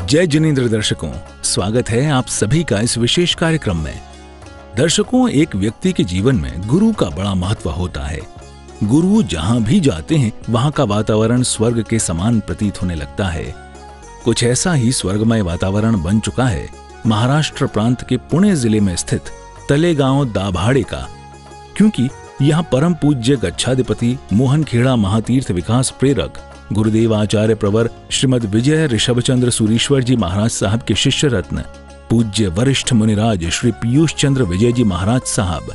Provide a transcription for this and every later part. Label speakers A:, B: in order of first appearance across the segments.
A: जय जिनेंद्र दर्शकों, स्वागत है आप सभी का इस विशेष कार्यक्रम में। दर्शकों, एक व्यक्ति के जीवन में गुरु का बड़ा महत्व होता है। गुरु जहां भी जाते हैं वहां का वातावरण स्वर्ग के समान प्रतीत होने लगता है। कुछ ऐसा ही स्वर्गमय वातावरण बन चुका है महाराष्ट्र प्रांत के पुणे जिले में स्थित तलेगांव दाभाड़े का, क्योंकि यहाँ परम पूज्य गच्छाधिपति मोहन खेड़ा महातीर्थ विकास प्रेरक गुरुदेव आचार्य प्रवर श्रीमद विजय ऋषभचंद्र सूरीश्वर जी महाराज साहब के शिष्य रत्न पूज्य वरिष्ठ मुनिराज श्री पीयूष चंद्र विजय जी महाराज साहब,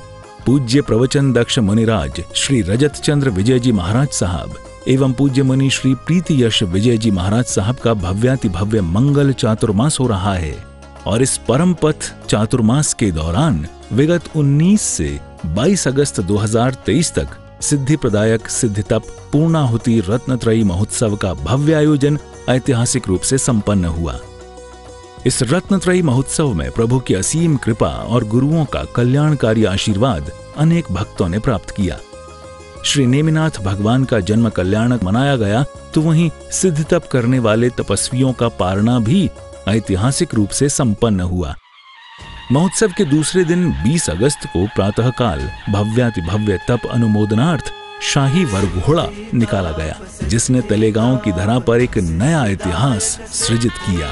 A: पूज्य प्रवचन दक्ष मुनिराज श्री रजत चंद्र विजय जी महाराज साहब एवं पूज्य मुनि श्री प्रीति यश विजय जी महाराज साहब का भव्याति भव्य मंगल चातुर्मास हो रहा है। और इस परम पथ चातुर्मास के दौरान विगत 19 से 22 अगस्त 2023 तक सिद्धि प्रदायक सिद्धि तप पूर्णाहुति रत्नत्रयी महोत्सव का भव्य आयोजन ऐतिहासिक रूप से संपन्न हुआ। इस रत्नत्रयी महोत्सव में प्रभु की असीम कृपा और गुरुओं का कल्याणकारी आशीर्वाद अनेक भक्तों ने प्राप्त किया। श्री नेमिनाथ भगवान का जन्म कल्याणक मनाया गया, तो वहीं सिद्धि तप करने वाले तपस्वियों का पारणा भी ऐतिहासिक रूप से संपन्न हुआ। महोत्सव के दूसरे दिन 20 अगस्त को प्रातःकाल भव्याति भव्य तप अनुमोदनार्थ शाही वरघोड़ा निकाला गया, जिसने तलेगांव की धरा पर एक नया इतिहास सृजित किया।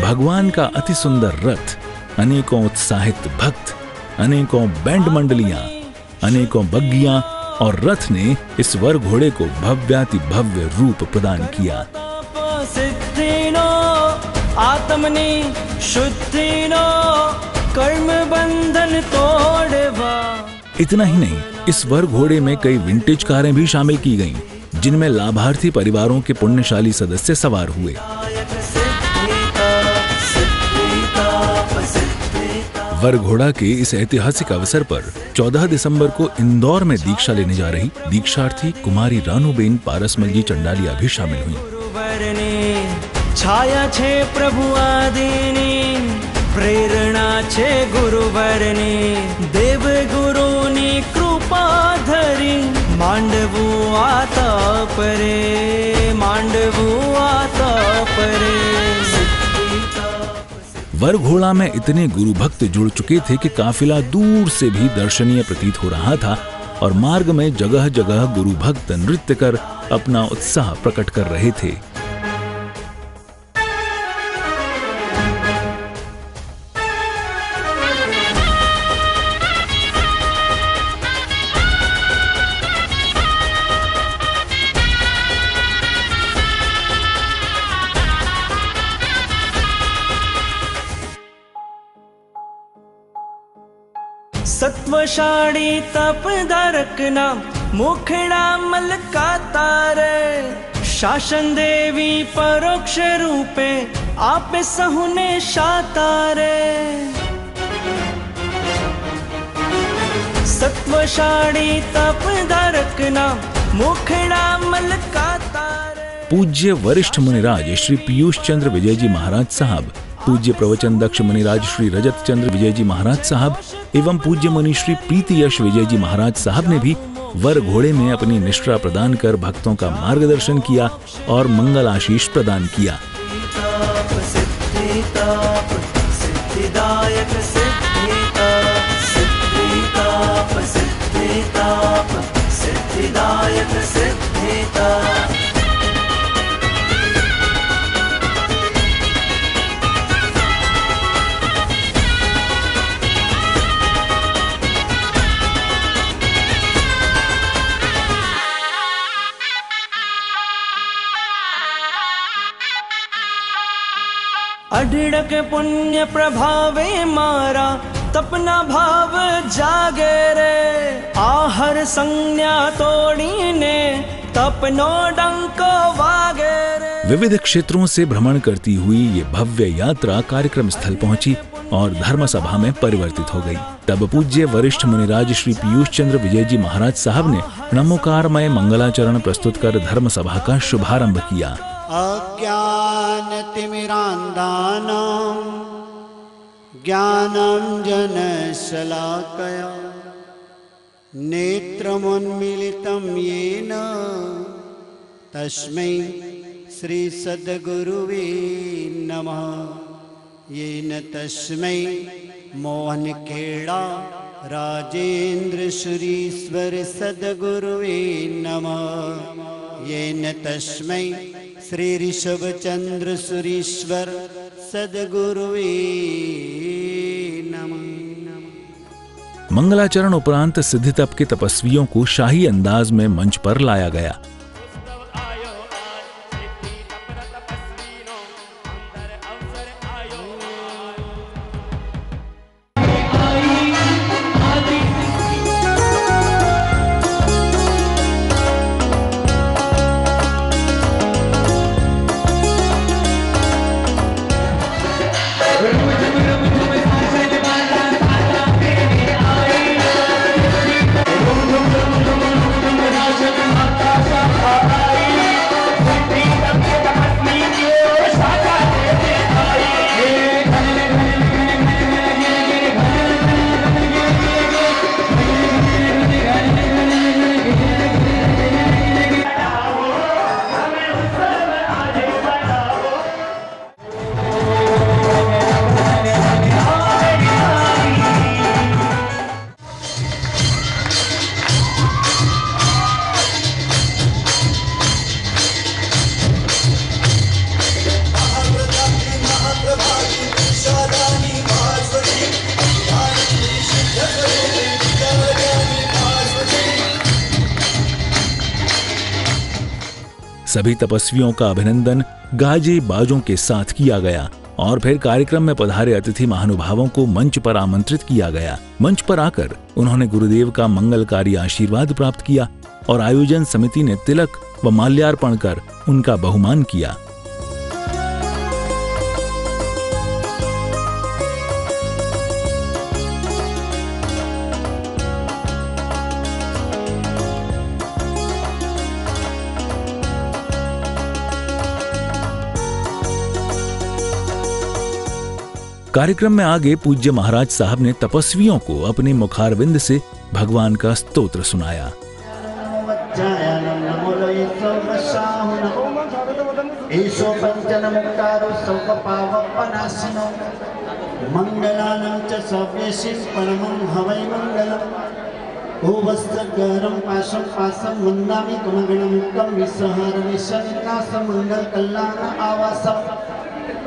A: भगवान का अति सुंदर रथ, अनेकों उत्साहित भक्त, अनेकों बैंड मंडलियां, अनेकों बग्गियां और रथ ने इस वर घोड़े को भव्याति भव्य रूप प्रदान किया। आत्मनि शुद्धिनो कर्म बंधन तोड़वा। इतना ही नहीं, इस वर घोड़े में कई विंटेज कारें भी शामिल की गईं, जिनमें लाभार्थी परिवारों के पुण्यशाली सदस्य सवार हुए। वर घोड़ा के इस ऐतिहासिक अवसर पर 14 दिसंबर को इंदौर में दीक्षा लेने जा रही दीक्षार्थी कुमारी रानूबेन पारसमल जी चंडालिया भी शामिल हुई। छाया छे प्रभु आदिनी, प्रेरणा छे गुरुवरनी, देव गुरुनी कृपा धरी, मांडवू आता परे, मांडवू आता परे। वर घोड़ा में इतने गुरु भक्त जुड़ चुके थे कि काफिला दूर से भी दर्शनीय प्रतीत हो रहा था और मार्ग में जगह जगह गुरु भक्त नृत्य कर अपना उत्साह प्रकट कर रहे थे। सत्वशाड़ी तपधारक ना मुखड़ा मलकाता रे, शासन देवी परोक्ष रूपे आप सहुने शाता रे। सत्वशाड़ी तपधारक ना मुखड़ा मलकाता रे। पूज्य वरिष्ठ मुनिराज श्री पीयूष चंद्र विजय जी महाराज साहब, पूज्य प्रवचन दक्ष मुनिराज श्री रजत चंद्र विजय जी महाराज साहब एवं पूज्य मुनि श्री प्रीति यश विजय जी महाराज साहब ने भी वर घोड़े में अपनी निष्ठा प्रदान कर भक्तों का मार्गदर्शन किया और मंगल आशीष प्रदान किया। अढड़क पुण्य प्रभावे मारा तपना भाव जागे रे, आहर संज्ञा तोड़ी ने तपनो डंको वागे रे। विविध क्षेत्रों से भ्रमण करती हुई ये भव्य यात्रा कार्यक्रम स्थल पहुंची और धर्म सभा में परिवर्तित हो गई। तब पूज्य वरिष्ठ मुनिराज श्री पीयूष चंद्र विजय जी महाराज साहब ने नमोकारमय मंगलाचरण प्रस्तुत कर धर्म सभा का शुभारंभ किया।
B: अज्ञान तिमिरान्धानां ज्ञानं जनशलाकया नेत्रमुन्मीलितं येन तस्मै श्रीसद्गुरुवे नमः। येन तस्मै मोहनखेड़ा राजेन्द्रश्रीश्वर सद्गुरुवे नमः। येन तस्मै श्री ऋषभचंद्र सुरीश्वर सद्गुरुवे नमः।
A: मंगलाचरण उपरांत सिद्धि तप के तपस्वियों को शाही अंदाज में मंच पर लाया गया। सभी तपस्वियों का अभिनंदन गाजे बाजों के साथ किया गया और फिर कार्यक्रम में पधारे अतिथि महानुभावों को मंच पर आमंत्रित किया गया। मंच पर आकर उन्होंने गुरुदेव का मंगलकारी आशीर्वाद प्राप्त किया और आयोजन समिति ने तिलक व माल्यार्पण कर उनका बहुमान किया। कार्यक्रम में आगे पूज्य महाराज साहब ने तपस्वियों को अपने मुखारविंद से भगवान का स्तोत्र सुनाया।
B: मंगलानं च सव्येशिं परमं हवै मंगलम्। ओवस्त्रगरं पाशं पासं वन्दामि गुणगणमुक्तं विसहरनिशन्नासं मंगलकल्याण आवासम्।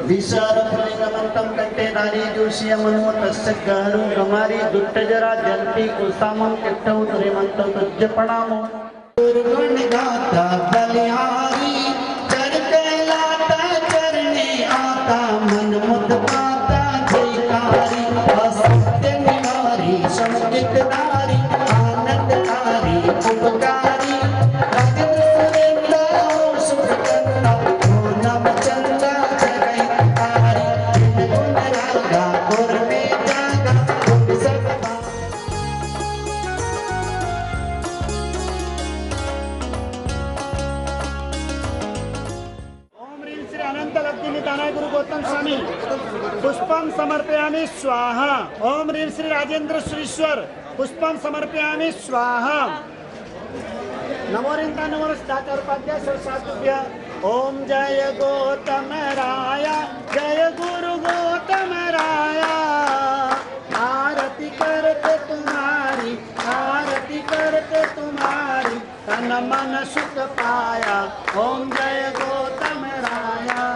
B: विशारफलिंगमन्तं कंठे नारी जोषियमनुमतस्य गहनं गमारी दुट्टजरा जल्पी कुसामं किट्टौ त्रिमन्तं तुज्जपणामो। दुर्गुण गाता बलिहारी चढ़ते लाता चरणे आता मन मुद पाता जयकारी। असत्य निवारी संकितधारी आनंदकारी उपकारी राजेंद्र सुरेंद्र सुखकंदा पूनम चंदा जगहितकारी। गुण रागा गुर में जागा गुण सर्वदा। ओम ह्रीं श्री अनंत लक्ष्मीनारायण गुरु गौतम स्वामी पुष्पम समर्पयामि स्वाहा। ओम ह्रीं श्री राजेंद्र श्रीश्वर पुष्पम समर्पयामि स्वाहा। नमो रिंता नमो दातारुपाध्याय सरस्वतीभ्य। ओम जय गौतम राया जय गुरु गौतम राया। आरती करते तुम्हारी आरती करते तुम्हारी तन मन सुख पाया। ओम जय गौतम राया।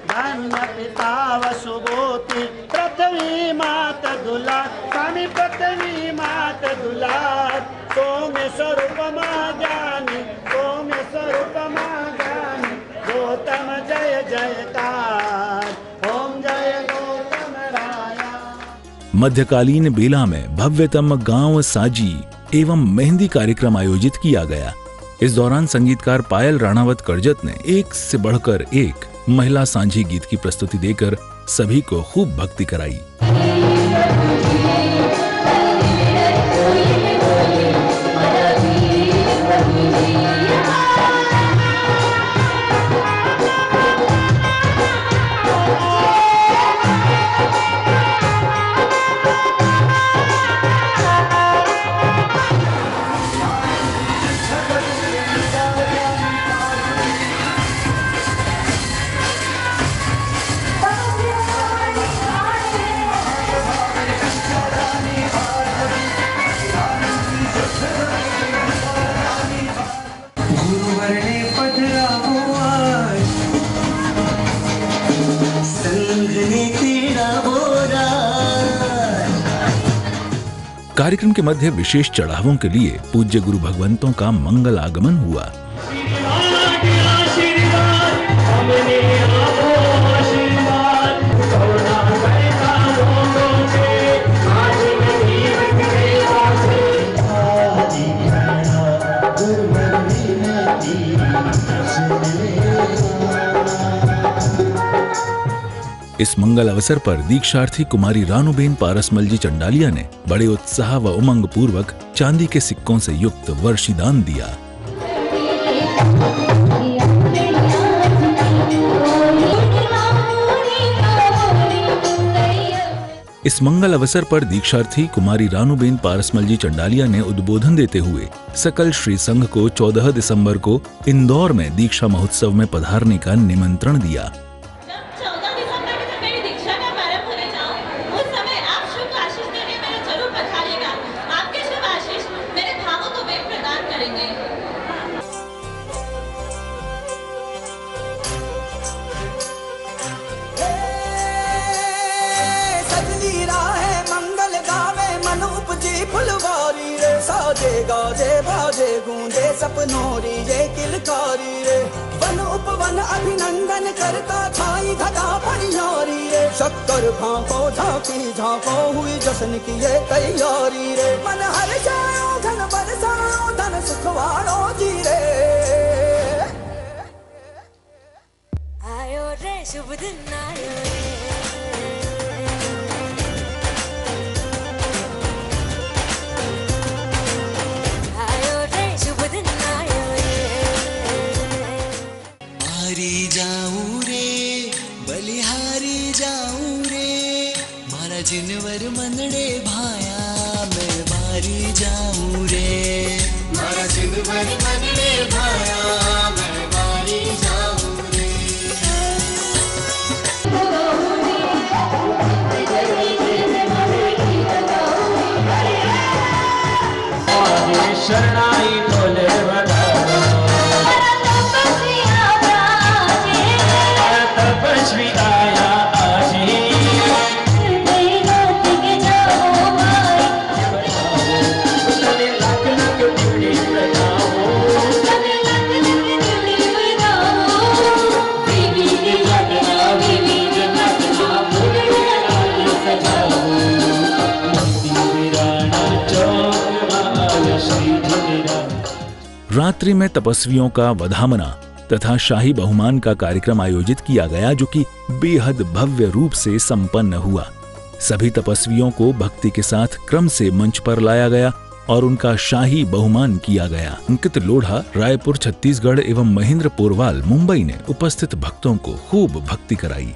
B: धन्य पिता वसुभूति पृथ्वी मात दुलार स्वामी पृथ्वी मात दुलार। सोम्य स्वरूप ज्ञानी सोम्य स्वरूप ज्ञानी गौतम जय जयकार। ओम जय गौतम राया।
A: मध्यकालीन बेला में भव्यतम गांव साजी एवं मेहंदी कार्यक्रम आयोजित किया गया। इस दौरान संगीतकार पायल राणावत करजत ने एक से बढ़कर एक महिला सांझी गीत की प्रस्तुति देकर सभी को खूब भक्ति कराई। कार्यक्रम के मध्य विशेष चढ़ावों के लिए पूज्य गुरु भगवंतों का मंगल आगमन हुआ। इस मंगल अवसर पर दीक्षार्थी कुमारी रानूबेन पारसमल जी चंडालिया ने बड़े उत्साह व उमंग पूर्वक चांदी के सिक्कों से युक्त वर्षीदान दिया। इस मंगल अवसर पर दीक्षार्थी कुमारी रानूबेन पारसमल जी चंडालिया ने उद्बोधन देते हुए सकल श्री संघ को 14 दिसंबर को इंदौर में दीक्षा महोत्सव में पधारने का निमंत्रण दिया।
C: फुलवारी रे साजे गाजे बाजे गूंजे सपनोरी ये किलकारी रे वन उपवन अभिनंदन करता छाई घटा परियारी रे शक्कर भांको झांकी झांको हुई जश्न की ये तैयारी रे मन हर जाओ धन बरसाओ धन सुखवारो जी रे
D: आयो रे शुभ दिन आयो रे
E: जिनवर मनड़े भाया मैं बारी जाऊं रे मारा जिनवर मनड़े भाया मैं बारी जाऊं रे शरणाई बोले तपस्वी आया
A: रात्रि में तपस्वियों का वधामना तथा शाही बहुमान का कार्यक्रम आयोजित किया गया, जो कि बेहद भव्य रूप से संपन्न हुआ। सभी तपस्वियों को भक्ति के साथ क्रम से मंच पर लाया गया और उनका शाही बहुमान किया गया। अंकित लोढ़ा रायपुर छत्तीसगढ़ एवं महेंद्र पोरवाल मुंबई ने उपस्थित भक्तों को खूब भक्ति कराई।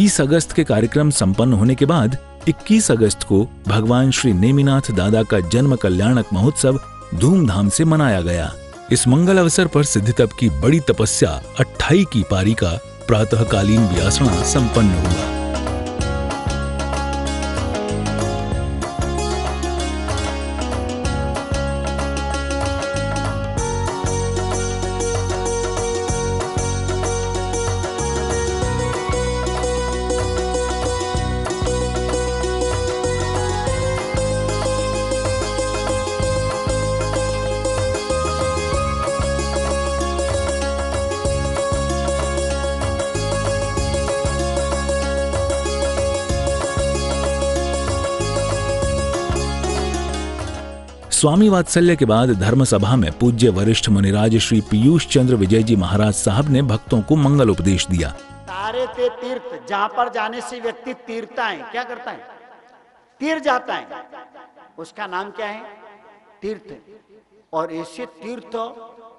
A: 20 अगस्त के कार्यक्रम संपन्न होने के बाद 21 अगस्त को भगवान श्री नेमिनाथ दादा का जन्म कल्याणक महोत्सव धूमधाम से मनाया गया। इस मंगल अवसर पर सिद्धितप की बड़ी तपस्या 28 की पारी का प्रातःकालीन व्यासना संपन्न हुआ। स्वामी वात्सल्य के बाद धर्म सभा में पूज्य वरिष्ठ मुनिराज श्री पीयूष चंद्र विजय जी महाराज साहब ने भक्तों को मंगल उपदेश दिया।
B: तारे ते तीर्थ, जहां पर जाने से व्यक्ति तीर्थता है, क्या करता है? तीर्थ जाता है, उसका नाम क्या है? तीर्थ। और ऐसे तीर्थ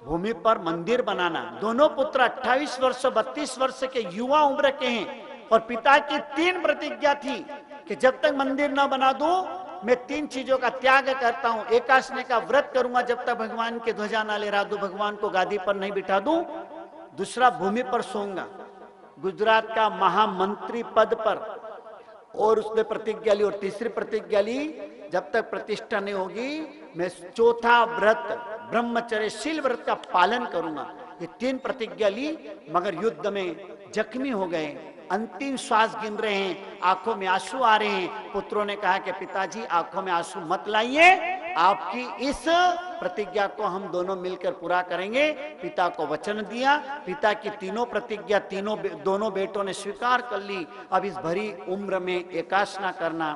B: भूमि पर मंदिर बनाना। दोनों पुत्र 28 वर्ष 32 वर्ष के युवा उम्र के हैं और पिता की 3 प्रतिज्ञा थी कि जब तक मंदिर न बना दूं मैं 3 चीजों का त्याग करता हूं। एकादशी का व्रत करूंगा जब तक भगवान के ध्वजा ना लहरा दूं, भगवान को गादी पर नहीं बिठा दूं। दूसरा, भूमि पर सोऊंगा, गुजरात का महामंत्री पद पर, और उसने प्रतिज्ञा ली। और तीसरी प्रतिज्ञा ली, जब तक प्रतिष्ठा नहीं होगी मैं चौथा व्रत ब्रह्मचर्यशील व्रत का पालन करूंगा। ये 3 प्रतिज्ञा ली, मगर युद्ध में जख्मी हो गए, अंतिम श्वास गिन रहे हैं, आंखों में आंसू आ रहे हैं। पुत्रों ने कहा कि पिताजी आंखों में आंसू मत लाइए, आपकी इस प्रतिज्ञा को हम दोनों मिलकर पूरा करेंगे। पिता को वचन दिया, पिता की तीनों प्रतिज्ञा दोनों बेटों ने स्वीकार कर ली। अब इस भरी उम्र में एकादशी करना,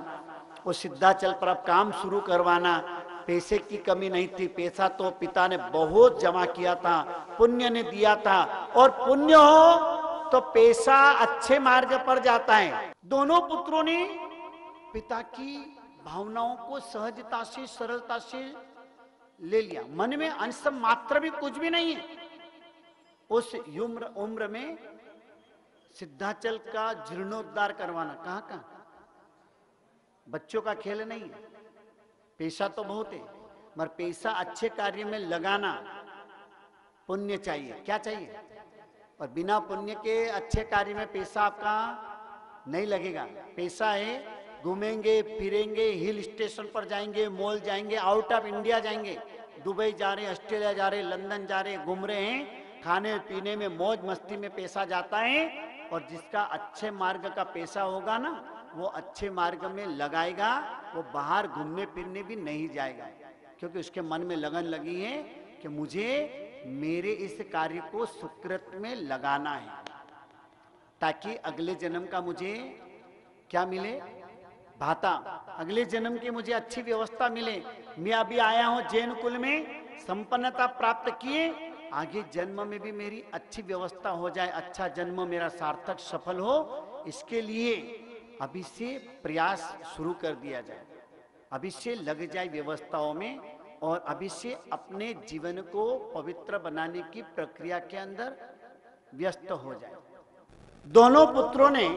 B: वो सिद्धाचल पर अब काम शुरू करवाना। पैसे की कमी नहीं थी, पैसा तो पिता ने बहुत जमा किया था, पुण्य ने दिया था, और पुण्य हो तो पैसा अच्छे मार्ग पर जाता है। दोनों पुत्रों ने पिता की भावनाओं को सहजता से सरलता से ले लिया। मन में अंश मात्र भी कुछ भी नहीं है। उस उम्र में सिद्धाचल का जीर्णोद्धार करवाना कहाँ? बच्चों का खेल नहीं है। पैसा तो बहुत है, मगर पैसा अच्छे कार्य में लगाना, पुण्य चाहिए। क्या चाहिए? और बिना पुण्य के अच्छे कार्य में पैसा आपका नहीं लगेगा। पैसा है, घूमेंगे फिरेंगे, हिल स्टेशन पर जाएंगे, मॉल जाएंगे, आउट ऑफ इंडिया जाएंगे, दुबई जा रहे हैं, ऑस्ट्रेलिया जा रहे हैं, लंदन जा रहे हैं, घूम रहे हैं, खाने पीने में मौज मस्ती में पैसा जाता है। और जिसका अच्छे मार्ग का पैसा होगा ना, वो अच्छे मार्ग में लगाएगा, वो बाहर घूमने फिरने भी नहीं जाएगा, क्योंकि उसके मन में लगन लगी है कि मुझे मेरे इस कार्य को सुकृत में लगाना है, ताकि अगले जन्म का मुझे क्या मिले? भाता। अगले जन्म की मुझे अच्छी व्यवस्था मिले। मैं अभी आया हूं जैन कुल में, संपन्नता प्राप्त किए, आगे जन्म में भी मेरी अच्छी व्यवस्था हो जाए, अच्छा जन्म मेरा सार्थक सफल हो। इसके लिए अभी से प्रयास शुरू कर दिया जाए, अभी से लग जाए व्यवस्थाओं में, और अभी से अपने जीवन को पवित्र बनाने की प्रक्रिया के अंदर व्यस्त हो जाए। दोनों पुत्रों ने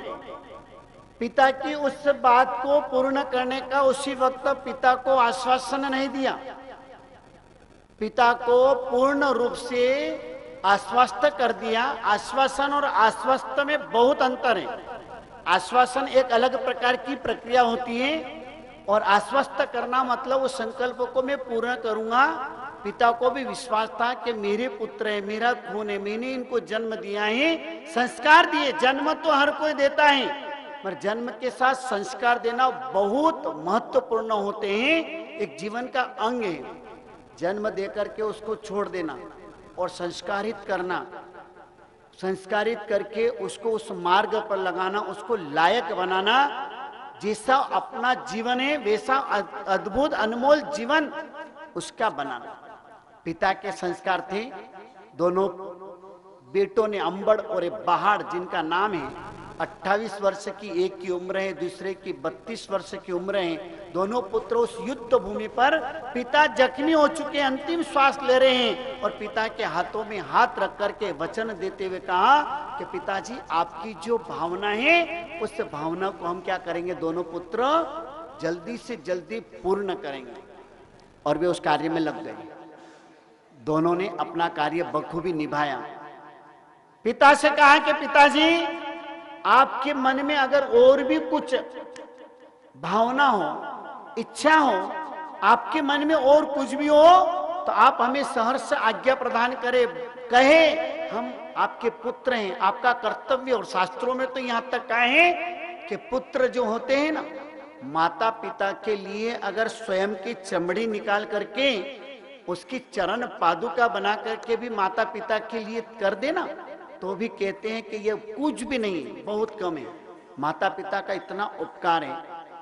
B: पिता की उस बात को पूर्ण करने का उसी वक्त पिता को आश्वासन नहीं दिया। पिता को पूर्ण रूप से आश्वस्त कर दिया। आश्वासन और आश्वस्त में बहुत अंतर है। आश्वासन एक अलग प्रकार की प्रक्रिया होती है, और आश्वस्त करना मतलब उस संकल्प को मैं पूर्ण करूंगा। पिता को भी विश्वास था कि मेरे पुत्र है, मेरा खून है, मैंने इनको जन्म दिया है, संस्कार दिए। जन्म तो हर कोई देता है, पर जन्म के साथ संस्कार देना बहुत महत्वपूर्ण होते हैं, एक जीवन का अंग है। जन्म देकर के उसको छोड़ देना और संस्कारित करना, संस्कारित करके उसको उस मार्ग पर लगाना, उसको लायक बनाना। जैसा अपना जीवन है वैसा अद्भुत अनमोल जीवन उसका बनाना। पिता के संस्कार थे। दोनों बेटों ने, अंबड़ और बहाड़ जिनका नाम है, 28 वर्ष की एक की उम्र है, दूसरे की 32 वर्ष की उम्र है। दोनों पुत्र उस युद्ध भूमि पर पिता जख्मी हो चुके, अंतिम श्वास ले रहे हैं, और पिता के हाथों में हाथ रख करके वचन देते हुए कहा कि पिताजी आपकी जो भावना है उस भावना को हम क्या करेंगे, दोनों पुत्र जल्दी से जल्दी पूर्ण करेंगे। और वे उस कार्य में लग गए। दोनों ने अपना कार्य बखूबी निभाया। पिता से कहा कि पिताजी आपके मन में अगर और भी कुछ भावना हो, इच्छा हो, आपके मन में और कुछ भी हो तो आप हमें सहर्ष आज्ञा प्रदान करें, कहे हम आपके पुत्र हैं, आपका कर्तव्य। और शास्त्रों में तो यहां तक कहा है कि पुत्र जो होते हैं ना, माता पिता के लिए अगर स्वयं की चमड़ी निकाल करके उसकी चरण पादुका बना करके भी माता पिता के लिए कर देना तो भी कहते हैं कि ये कुछ भी नहीं, बहुत कम है। माता पिता का इतना उपकार है,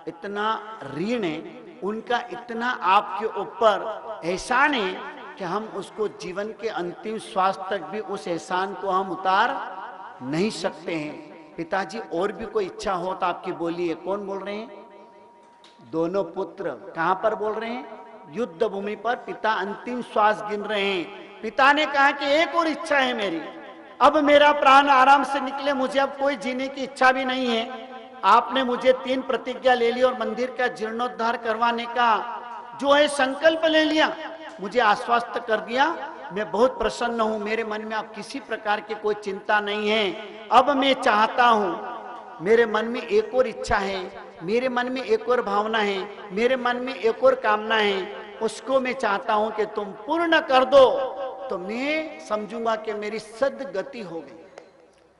B: इतना ऋण है, उनका इतना आपके ऊपर एहसान है कि हम उसको जीवन के अंतिम श्वास तक भी उस एहसान को हम उतार नहीं सकते हैं। पिताजी और भी कोई इच्छा हो तो आपकी बोलिए। कौन बोल रहे हैं? दोनों पुत्र कहां पर बोल रहे हैं? युद्ध भूमि पर पिता अंतिम श्वास गिन रहे हैं। पिता ने कहा कि एक और इच्छा है मेरी, अब मेरा प्राण आराम से निकले, मुझे अब कोई जीने की इच्छा भी नहीं है। आपने मुझे 3 प्रतिज्ञा ले ली और मंदिर का जीर्णोद्धार करवाने का जो है संकल्प ले लिया, मुझे आश्वस्त कर दिया, मैं बहुत प्रसन्न हूं, मेरे मन में अब किसी प्रकार की कोई चिंता नहीं है। अब मैं चाहता हूं, मेरे मन में एक और इच्छा है, मेरे मन में एक और भावना है, मेरे मन में एक और कामना है, उसको मैं चाहता हूं कि तुम पूर्ण कर दो, तो मैं समझूंगा कि मेरी सद्गति हो गई।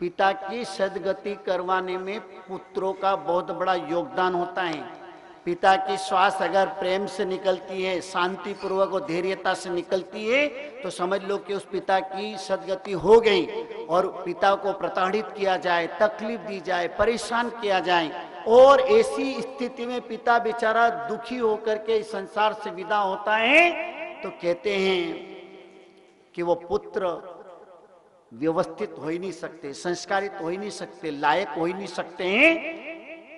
B: पिता की सद्गति करवाने में पुत्रों का बहुत बड़ा योगदान होता है। पिता की श्वास अगर प्रेम से निकलती है, शांति पूर्वक और धैर्यता से निकलती है, तो समझ लो कि उस पिता की सद्गति हो गई। और पिता को प्रताड़ित किया जाए, तकलीफ दी जाए, परेशान किया जाए, और ऐसी स्थिति में पिता बेचारा दुखी होकर के इस संसार से विदा होता है, तो कहते हैं कि वो पुत्र व्यवस्थित हो ही नहीं सकते, संस्कारित हो ही नहीं सकते, लायक हो ही नहीं सकते हैं।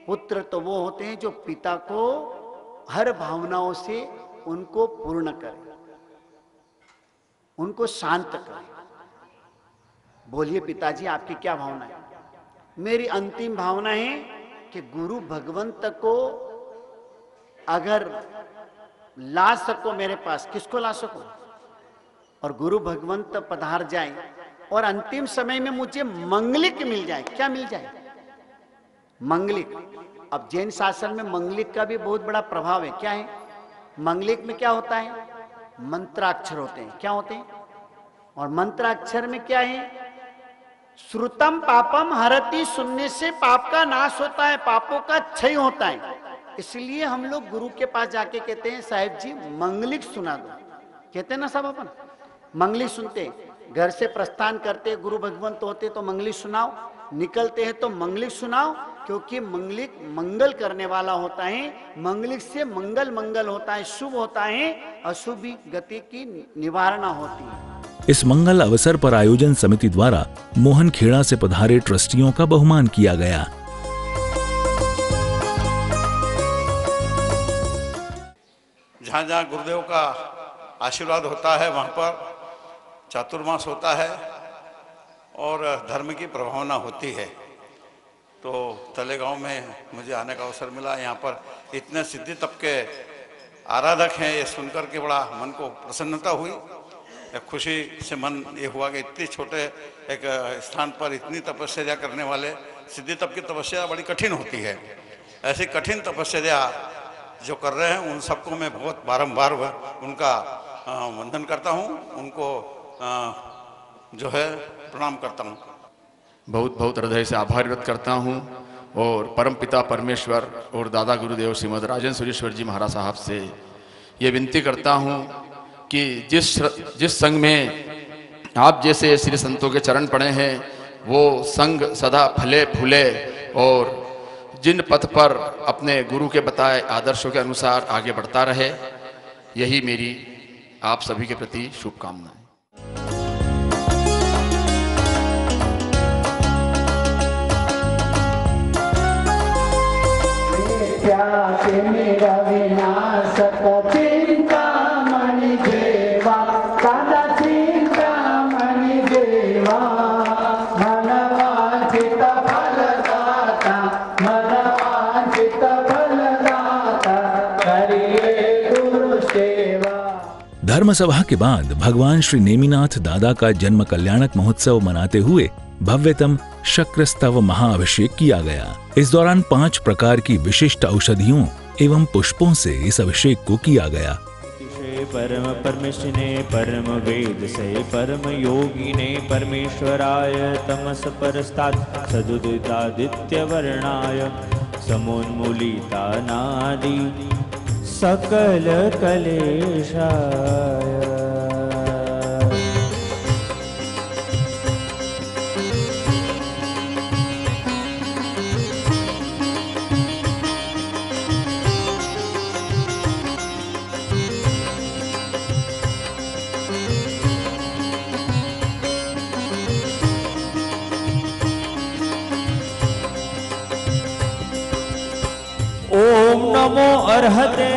B: पुत्र तो वो होते हैं जो पिता को हर भावनाओं से उनको पूर्ण करे, उनको शांत करे। बोलिए पिताजी आपकी क्या भावना है? मेरी अंतिम भावना है कि गुरु भगवंत को अगर ला सको मेरे पास, किसको ला सको? और गुरु भगवंत पधार जाए और अंतिम समय में मुझे मंगलिक मिल जाए। क्या मिल जाए? मंगलिक। अब जैन शासन में मंगलिक का भी बहुत बड़ा प्रभाव है। क्या है मंगलिक में? क्या होता है? मंत्राक्षर होते हैं। क्या होते हैं? और मंत्राक्षर में क्या है? श्रुतम पापम हरति, सुनने से पाप का नाश होता है, पापों का क्षय होता है। इसलिए हम लोग गुरु के पास जाके कहते हैं साहिब जी मंगलिक सुना दो। कहते हैं ना सब अपन मंगलिक सुनते, घर से प्रस्थान करते गुरु भगवंत होते तो मंगलिक सुनाओ, निकलते हैं तो मंगलिक सुनाओ, क्योंकि मंगलिक मंगल करने वाला होता है। मंगलिक से मंगल मंगल होता है, शुभ होता है, अशुभ गति की निवारण होती है।
A: इस मंगल अवसर पर आयोजन समिति द्वारा मोहन खेड़ा से पधारे ट्रस्टियों का बहुमान किया गया।
F: जहाँ जहाँ गुरुदेव का आशीर्वाद होता है वहाँ पर चातुर्मास होता है और धर्म की प्रभावना होती है। तो तलेगांव में मुझे आने का अवसर मिला। यहाँ पर इतने सिद्धि तप के आराधक हैं, ये सुनकर के बड़ा मन को प्रसन्नता हुई, खुशी से मन ये हुआ कि इतनी छोटे एक स्थान पर इतनी तपस्या करने वाले, सिद्धि तप की तपस्या बड़ी कठिन होती है। ऐसी कठिन तपस्या जो कर रहे हैं उन सबको मैं बहुत बारंबार उनका वंदन करता हूँ, उनको जो है प्रणाम करता हूँ।
G: बहुत बहुत हृदय से आभार व्यक्त करता हूँ और परमपिता परमेश्वर और दादा गुरुदेव श्रीमद राजन सुरेश्वर जी महाराज साहब से ये विनती करता हूँ कि जिस संघ में आप जैसे श्री संतों के चरण पड़े हैं वो संघ सदा फले फूले और जिन पथ पर अपने गुरु के बताए आदर्शों के अनुसार आगे बढ़ता रहे। यही मेरी आप सभी के प्रति शुभकामनाएं।
C: मेरा
A: धर्म सभा के बाद भगवान श्री नेमिनाथ दादा का जन्म कल्याणक महोत्सव मनाते हुए भव्यतम शक्रस्तव महाअभिषेक किया गया। इस दौरान 5 प्रकार की विशिष्ट औषधियों एवं पुष्पों से इस अभिषेक को किया गया।
H: परम परमेशने परम वेद से परम योगिने परमेश्वराय तमस परस्तात् सदुदितादित्य वर्णाय समोन्मूलिता नादि सकल कलेशाय। ओम नमो अर्हते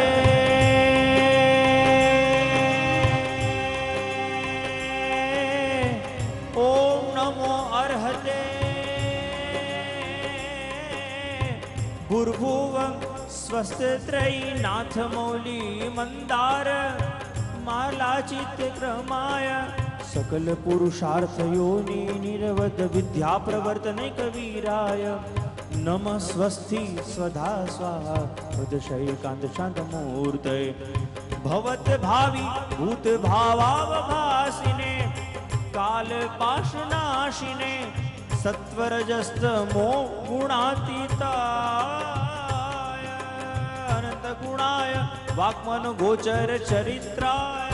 H: ओम नमो अर्हते भूर्भुवं स्वस्त्रयी नाथ मौली मंदार मालाचित क्रमाय सकल पुरुषार्थ योनि निरवध विद्या प्रवर्तने कवीराय नमः स्वस्ति स्वधा स्वाहा वदशैकांत शांत मूर्ते भवत भावी भूत भावावभासिने काल पाशनाशिने सत्वरजस्त मो गुणातीताय अनंत गुणाय वाक्मन गोचर चरित्राय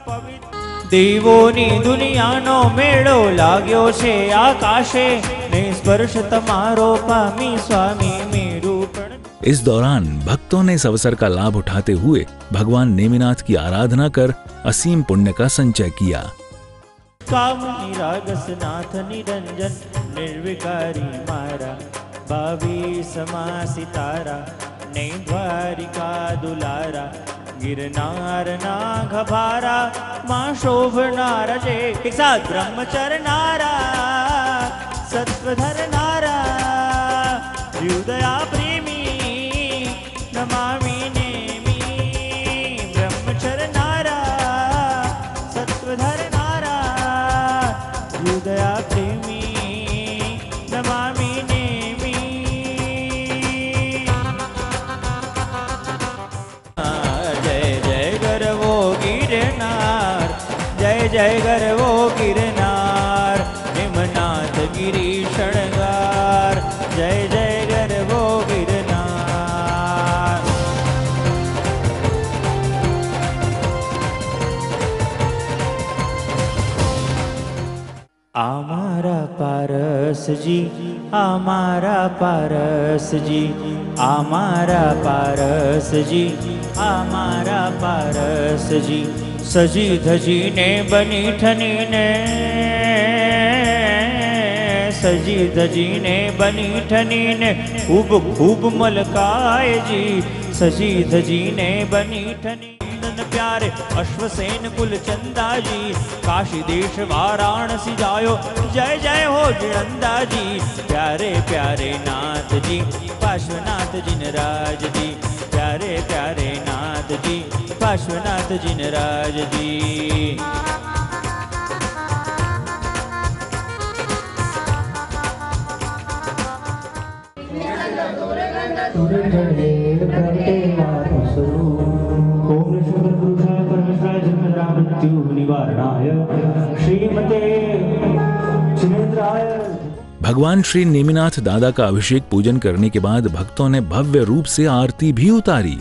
H: पवित्र देवोनी दुनियानो मेळो लाग्यो छे आकाशे ने स्पर्श तमारो पामी स्वामी मेरु प्रण।
A: इस दौरान भक्तों ने इस अवसर का लाभ उठाते हुए भगवान नेमिनाथ की आराधना कर असीम पुण्य का संचय किया।
H: काम निरागस नाथ निरंजन निर्विकारी मारा भावी समा सितारा ने द्वारिका दुलारा गिरनार ना घभारा मां शोभनारा जे एक साथ ब्रह्मचरनारा सत्वधरनारा हृदया प्रेमी नमामि नेमि ब्रह्मचरनारा सत्वधरनारा हृदया प्रेमी नमामि नेमि। जय जय गर्वो गिरनार जय जय गर्वो गिरनार निमनाथ गिरी शृंगार जय जय गर्वो गिरनार। आमारा पारस जी आमारा पारस जी आमारा पारस जी आमारा पारस जी सजी धजी ने बनी ठनी ने सजी धजी ने बनी ठनी ने खूब खूब मलकाए जी सजी धजी ने बनी ठनी प्यारे अश्वसेन कुल चंदा जी काशी देश वाराणसी जायो जय जय हो जिणंदा जी प्यारे प्यारे नाथ जी पार्श्वनाथ जिनराज जी प्यारे प्यारे नाथ जी पार्श्वनाथ जिनराज जी।
A: भगवान श्री नेमिनाथ दादा का अभिषेक पूजन करने के बाद भक्तों ने भव्य रूप से आरती भी उतारी।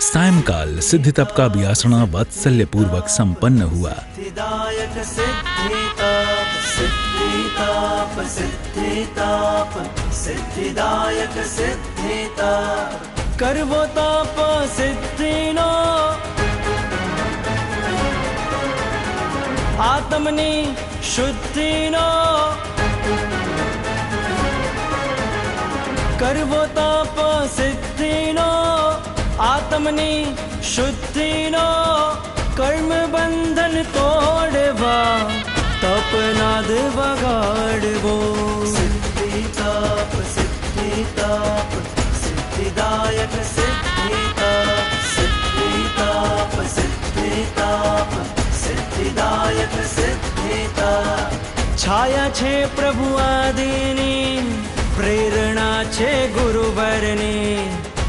A: सायंकाल सिद्धि तप का व्यासना वात्सल्य पूर्वक संपन्न हुआ।
C: सिद्धिदायक सिद्धिताप करवो ताप सिद्धिनो आत्मनि शुद्धिनो करवो ताप सिद्धिनो आत्मनि शुद्धिनो कर्म बंधन तोड़वा तपनाद वगाड़वो सिद्धि सिद्धिताप सिद्धिदायक सिद्धिताप सिद्धिताप सिद्धिताप सिद्धिदायक सिद्धिताप
E: छाया छे प्रभु आदिनी प्रेरणा छे गुरुवरनी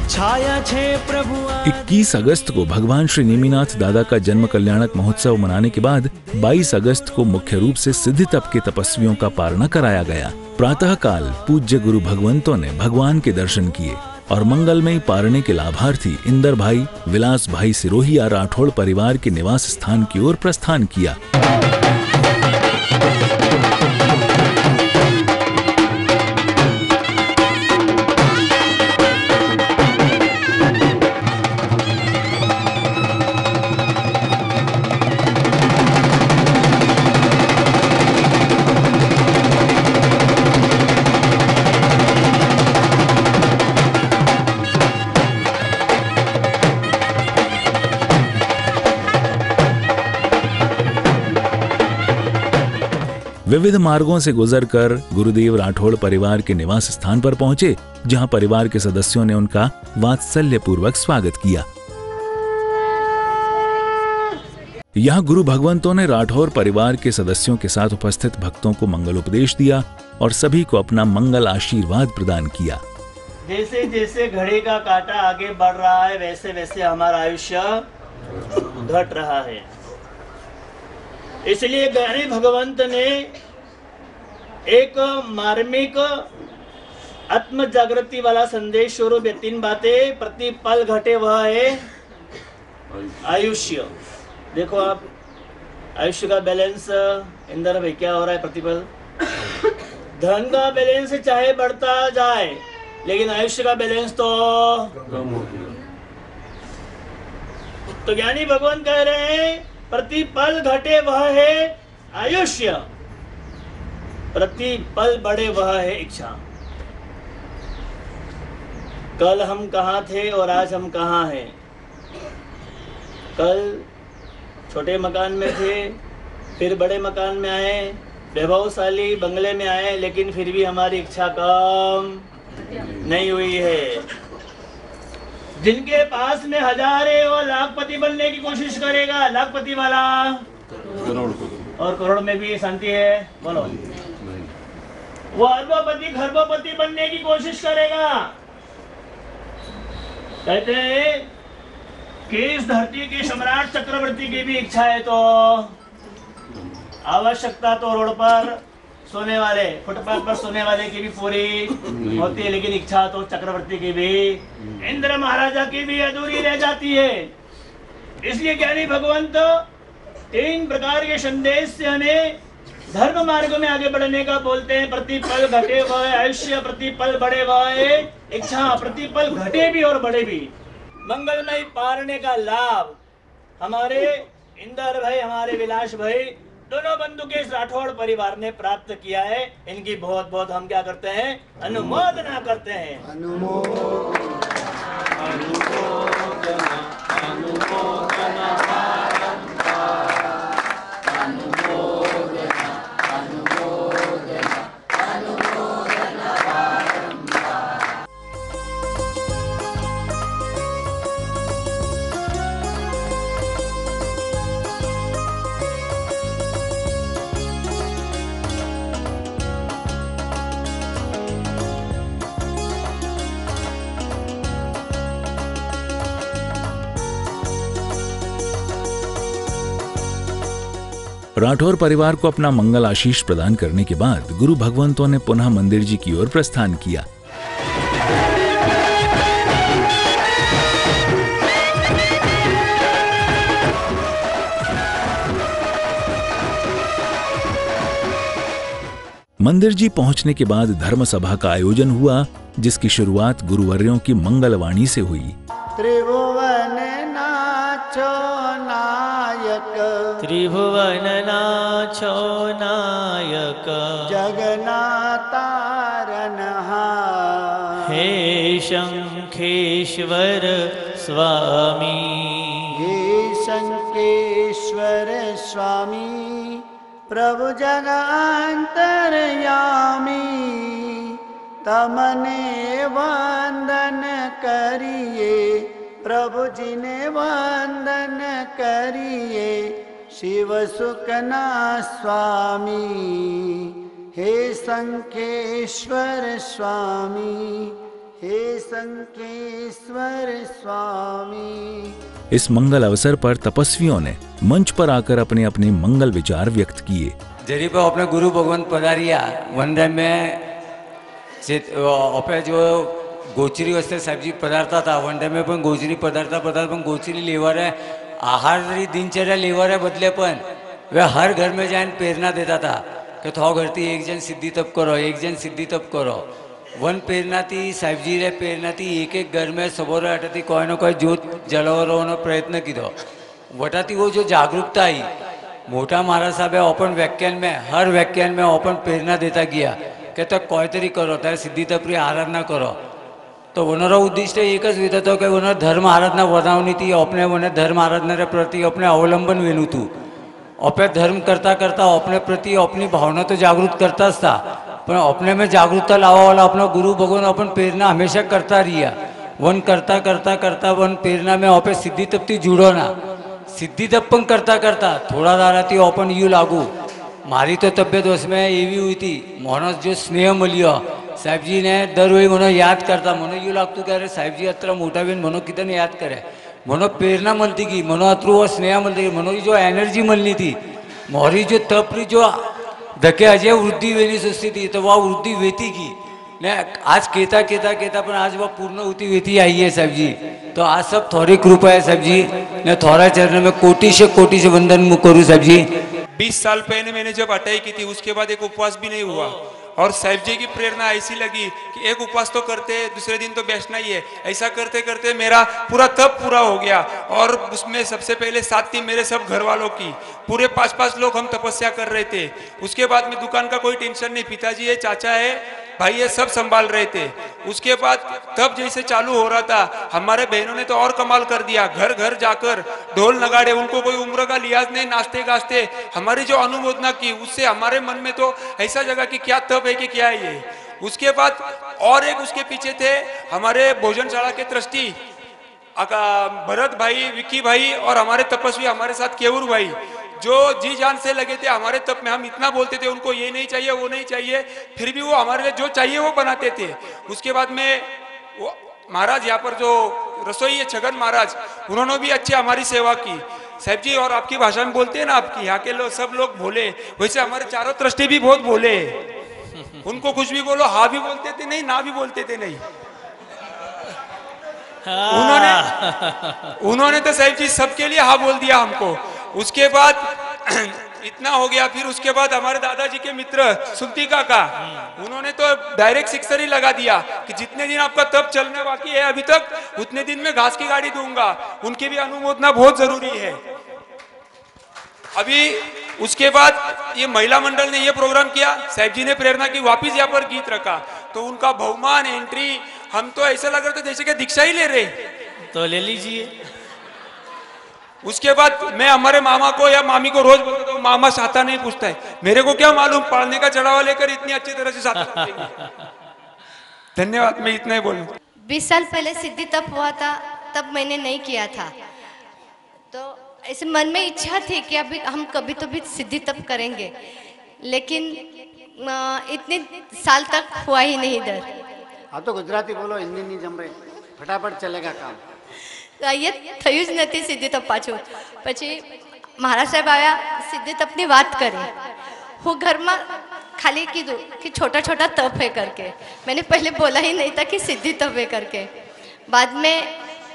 E: छाया छे प्रभु
A: 21 अगस्त को भगवान श्री नेमिनाथ दादा का जन्म कल्याणक महोत्सव मनाने के बाद 22 अगस्त को मुख्य रूप से सिद्धि तप के तपस्वियों का पारणा कराया गया। प्रातः काल पूज्य गुरु भगवंतों ने भगवान के दर्शन किए और मंगलमयी पारणे के लाभार्थी इंदर भाई विलास भाई सिरोहिया राठौड़ परिवार के निवास स्थान की ओर प्रस्थान किया। विविध मार्गों से गुजरकर गुरुदेव राठौड़ परिवार के निवास स्थान पर पहुंचे, जहां परिवार के सदस्यों ने उनका वात्सल्यपूर्वक स्वागत किया। यहां गुरु भगवंतों ने राठौड़ परिवार के सदस्यों के साथ उपस्थित भक्तों को मंगलोपदेश दिया और सभी को अपना मंगल आशीर्वाद प्रदान किया।
I: जैसे जैसे घड़ी का कांटा आगे बढ़ रहा है, वैसे वैसे हमारा आयुष्य घट रहा है। इसलिए ज्ञानी भगवंत ने एक मार्मिक आत्म जागृति वाला संदेश स्वरूप 3 बातें, प्रति पल घटे वह है आयुष्य। देखो आप आयुष्य का बैलेंस इंदर भाई क्या हो रहा है प्रतिपल। धन का बैलेंस चाहे बढ़ता जाए, लेकिन आयुष्य का बैलेंस तो कम हो गया। तो ज्ञानी भगवान कह रहे हैं प्रति पल घटे वह है आयुष्य, प्रति पल बढ़े वह है इच्छा। कल हम कहाँ थे और आज हम कहाँ हैं। कल छोटे मकान में थे, फिर बड़े मकान में आए, वैभवशाली बंगले में आए, लेकिन फिर भी हमारी इच्छा कम नहीं हुई है। जिनके पास में हजार है वो लाखपति बनने की कोशिश करेगा, लाखपति वाला, और करोड़ में भी शांति है, बोलो। वो अरबपति खरबपति बनने की कोशिश करेगा। कहते हैं कि इस धरती के सम्राट चक्रवर्ती की भी इच्छा है, तो आवश्यकता तो रोड पर सोने वाले, फुटपाथ पर सोने वाले की भी पूरी होती है, लेकिन इच्छा तो चक्रवर्ती की भी, इंद्र महाराजा की भी अधूरी रह जाती है। इसलिए ज्ञानी भगवंत 3 प्रकार के संदेश से हमें धर्म मार्ग में आगे बढ़ने का बोलते हैं। प्रति पल घटे वह आयुष्य, प्रति पल बढ़े वह इच्छा, प्रति पल घटे भी और बढ़े भी। मंगलमय पारने का लाभ हमारे इंदर भाई, हमारे विलास भाई, दोनों बंधु के इस राठौड़ परिवार ने प्राप्त किया है। इनकी बहुत बहुत हम क्या करते हैं, अनुमोदना करते हैं।
A: राठौर परिवार को अपना मंगल आशीष प्रदान करने के बाद गुरु भगवंतों ने पुनः मंदिर जी की ओर प्रस्थान किया। मंदिर जी पहुंचने के बाद धर्म सभा का आयोजन हुआ, जिसकी शुरुआत गुरुवर्यों की मंगलवाणी से हुई।
B: त्रिभुवन नाचो नायक,
E: त्रिभुवन नाचो नायक,
B: जगन्नातारनहार,
E: हे शंखेश्वर स्वामी,
B: हे शंखेश्वर स्वामी, प्रभु जगांतरयामी, तमने वंदन करिए, प्रभु जी ने वंदन करिए। शिव सुकना स्वामी, हे संकेश्वर स्वामी, हे संकेश्वर स्वामी।
A: इस मंगल अवसर पर तपस्वियों ने मंच पर आकर अपने अपने मंगल विचार व्यक्त किए।
J: जरी पर अपने गुरु भगवान पधारिया वनडे में अपने जो गोचरी वस्ते साहेब जी पधारता था, वनडे में पण गोचरी पधारता पण गोचरी लेवर है, आहार दिनचर्या लेवर है बदले पण वे हर घर में जान प्रेरणा देता था कि थो घर थी एक जन सिद्धि तप करो, एक जन सिद्धि तप करो। वन प्रेरणा थी साहेब जी रे प्रेरणा थी एक एक घर में सबोरे हटाती कोई ना कोई जोत जलावવાનો प्रयत्न कीधो। वटाती वो जो जागरूकता आई, मोटा महाराज साहब ओपन व्याख्यान में हर व्याख्यान में ओपन प्रेरणा देता गया कि तो कोई तरी करो, तारे सिद्धि तपरी आराधना करो। तो वनरो उद्दिष्ट एक ज होता कि वन धर्म आराधना बनावनी थी, अपने वन धर्म आराधना रे प्रति अपने अवलंबन वेनु थू। अपने धर्म करता करता अपने प्रति अपनी भावना तो जागृत करता था, पर अपने में जागरूकता लावा वाला अपना गुरु भगवान अपन प्रेरणा हमेशा करता रिया। वन करता करता करता वन प्रेरणा में अपने सिद्धि तप थी जुड़ो ना, सिद्धि तप पण करता करता थोड़ा दारा थी अपन यू लागू। मारी तो तबियत उसमें एवी हुई थी, मोनो जो स्नेह मिलियो साहेब जी ने दर वही मनो याद करता, मनो यू लागतु कि अरे साहेब जी अत्र मोटा बीन मनो कितन याद करे, मनो प्रेरणा मिलती की, मनो अत्रु वो स्नेह मिलती की, मनो जो एनर्जी मिलनी थी, मोरी जो तपरी जो धके अजय वृद्धि वेनी सोचती थी, तो वह वृद्धि वेती की ने आज केता केता केता पण आज वह पूर्ण होती वेती आई है साहब जी। तो आज सब थोड़ी कृपा है साहब जी ने थोड़ा चरण में कोटि से वंदन करूँ साहब जी।
K: 20 साल पहले मैंने जब अटाई की थी उसके बाद एक उपवास भी नहीं हुआ, और साहिब जी की प्रेरणा ऐसी लगी कि एक उपवास तो करते दूसरे दिन तो बैठना ही है। ऐसा करते करते मेरा पूरा तप पूरा हो गया, और उसमें सबसे पहले साथ थी मेरे सब घर वालों की, पूरे 5-5 लोग हम तपस्या कर रहे थे। उसके बाद में दुकान का कोई टेंशन नहीं, पिताजी है, चाचा है, भाई ये सब संभाल रहे थे। उसके बाद तब जैसे चालू हो रहा था, हमारे बहनों ने तो और कमाल कर दिया, घर घर जाकर ढोल नगाड़े, उनको कोई उम्र का लिहाज नहीं, नाचते गाजते हमारी जो अनुमोदना की, उससे हमारे मन में तो ऐसा जगह कि क्या तप है कि क्या है ये। उसके बाद और एक उसके पीछे थे हमारे भोजनशाला के ट्रस्टी भरत भाई, विक्की भाई, और हमारे तपस्वी हमारे साथ केवूर भाई, जो जी जान से लगे थे हमारे तप में। हम इतना बोलते थे उनको ये नहीं चाहिए वो नहीं चाहिए, फिर भी वो हमारे लिए जो चाहिए वो बनाते थे। उसके बाद में वो महाराज यहाँ पर जो रसोई है छगन महाराज, उन्होंने भी अच्छे हमारी सेवा की साहब जी। और आपकी भाषा में बोलते हैं ना, आपकी यहाँ के लोग सब लोग बोले, वैसे हमारे चारों ट्रस्टी भी बहुत बोले। उनको कुछ भी बोलो हाँ भी बोलते थे नहीं, ना भी बोलते थे नहीं। उन्होंने तो साहब जी सबके लिए हाँ बोल दिया हमको। उसके बाद इतना हो गया, फिर उसके बाद हमारे दादाजी के मित्र सुल्ती काका, उन्होंने तो डायरेक्ट सिक्सर ही लगा दिया कि जितने दिन आपका तप चलने बाकी है अभी तक, उतने दिन में घास की गाड़ी दूंगा। उनकी भी अनुमोदना बहुत जरूरी है। अभी उसके बाद ये महिला मंडल ने ये प्रोग्राम किया, साहब जी ने प्रेरणा की, वापिस यहाँ पर गीत रखा, तो उनका बहुमान एंट्री, हम तो ऐसा लग रहा था जैसे कि दीक्षा ही ले रहे।
E: तो ले लीजिए।
K: उसके बाद मैं हमारे मामा को या मामी को रोज बोलता हूँ, मामा साता नहीं पूछता है, मेरे को क्या मालूम पढ़ने का चढ़ावा लेकर इतनी अच्छी तरह से साता। धन्यवाद, मैं इतना ही बोलूँ।
L: 20 साल पहले सिद्धि तप हुआ था, तब मैंने नहीं किया था, तो ऐसे मन में इच्छा थी कि अभी हम कभी तो भी सिद्धि तप करेंगे, लेकिन इतने साल तक हुआ ही नहीं इधर।
B: हाँ तो गुजराती बोलो, हिंदी नहीं जम रही, फटाफट चलेगा काम।
L: ये થયું જ નથી સિદ્ધિ તપ પાછું। પછી મહારાજ સાહેબ આવ્યા, સિદ્ધિ તપની વાત કરી। હું ઘરમાં ખાલી કીધું कि छोटा छोटा तप है करके, मैंने पहले बोला ही नहीं था कि सिद्धि तप है करके। बाद में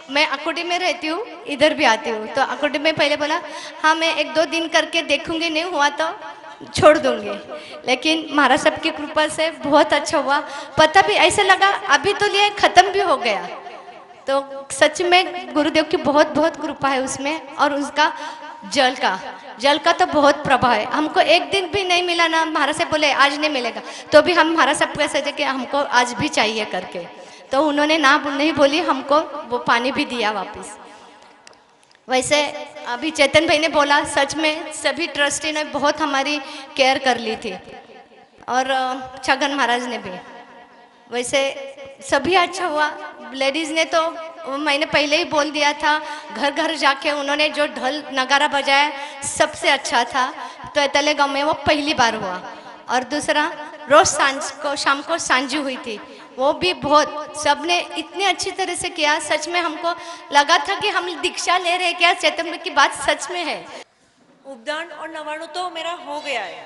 L: मैं अकोटी में रहती हूँ, इधर भी आती हूँ, तो अकोटी में पहले बोला हाँ मैं 1-2 दिन करके देखूंगी, नहीं हुआ तो छोड़ दूंगी। लेकिन महाराज साहब की कृपा से बहुत अच्छा हुआ। पता भी ऐसा लगा अभी तो लिए खत्म भी हो गया। तो सच में गुरुदेव की बहुत बहुत कृपा है उसमें, और उसका जल का तो बहुत प्रभाव है। हमको एक दिन भी नहीं मिला ना, महाराज साहब बोले आज नहीं मिलेगा, तो भी हम महाराज साहब को ऐसे कि हमको आज भी चाहिए करके, तो उन्होंने ना नहीं बोली, हमको वो पानी भी दिया वापस। वैसे अभी चेतन भाई ने बोला, सच में सभी ट्रस्टी ने बहुत हमारी केयर कर ली थी, और छगन महाराज ने भी वैसे सभी अच्छा हुआ। लेडीज़ ने तो मैंने पहले ही बोल दिया था, घर घर जाके उन्होंने जो ढोल नगारा बजाया सबसे अच्छा था। तो तले गाँव में वो पहली बार हुआ। और दूसरा रोज सांझ को शाम को सांझी हुई थी, वो भी बहुत सबने इतनी अच्छी तरह से किया। सच में हमको लगा था कि हम दीक्षा ले रहे क्या, चैतन्य की बात सच में है।
D: उपदान और नवाणु तो मेरा हो गया है,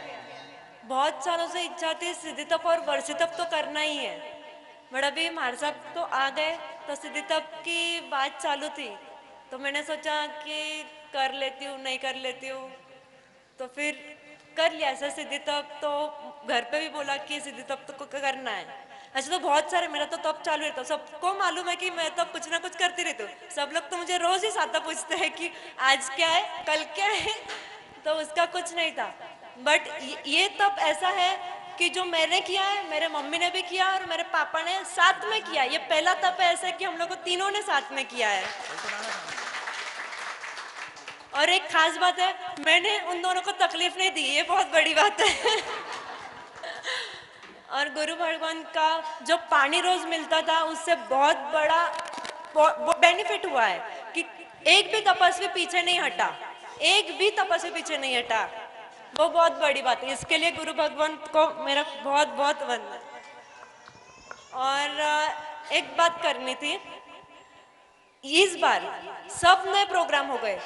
D: बहुत सालों से इच्छा थी सिद्धि तप और वर्षी तप तो करना ही है। बट अभी महाराज साहब तो आ गए तो सिद्धि तप की बात चालू थी, तो मैंने सोचा कि कर लेती हूँ, नहीं कर लेती हूँ, तो फिर कर लिया ऐसा सिद्धि तप। तो घर पे भी बोला कि सिद्धि तप तो करना है। अच्छा तो बहुत सारे मेरा तो तप चालू रहता, सबको मालूम है कि मैं तो कुछ ना कुछ करती रहती हूँ। सब लोग तो मुझे रोज ही सादा पूछते हैं कि आज क्या है, कल क्या है, तो उसका कुछ नहीं था। बट ये तप ऐसा है कि जो मैंने किया है, मेरे मम्मी ने भी किया और मेरे पापा ने साथ में किया। ये पहला तप है ऐसा कि हम लोग तीनों ने साथ में किया है। और एक खास बात है, मैंने उन दोनों को तकलीफ नहीं दी, ये बहुत बड़ी बात है। और गुरु भगवान का जो पानी रोज मिलता था उससे बहुत बड़ा बेनिफिट हुआ है कि एक भी तपस्वी पीछे नहीं हटा, एक भी तपस्वी पीछे नहीं हटा। वो बहुत बड़ी बात है, इसके लिए गुरु भगवान को मेरा बहुत बहुत वंदन। और एक बात करनी थी, इस बार सब नए प्रोग्राम हो गए,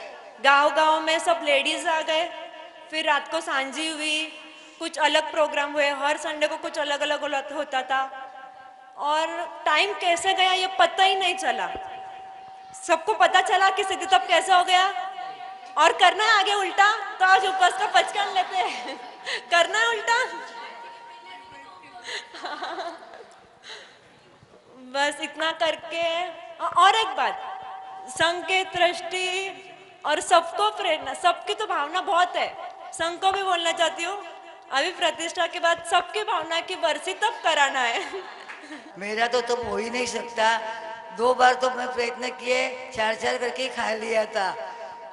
D: गांव-गांव में सब लेडीज आ गए, फिर रात को सांझी हुई, कुछ अलग प्रोग्राम हुए, हर संडे को कुछ अलग अलग होता था और टाइम कैसे गया ये पता ही नहीं चला। सबको पता चला कि सिद्धि तप कैसे हो गया और करना है आगे उल्टा, तो आज उपवास का पचकन लेते हैं। करना है उल्टा। बस इतना करके। और एक बात, संघ के दृष्टि और सबको प्रेरणा, सबकी तो भावना बहुत है, संघ को भी बोलना चाहती हूँ, अभी प्रतिष्ठा के बाद सबकी भावना की वर्षी तप कराना है।
M: मेरा तो तब हो ही नहीं सकता। 2 बार तो मैं प्रयत्न किए, 4 करके खा लिया था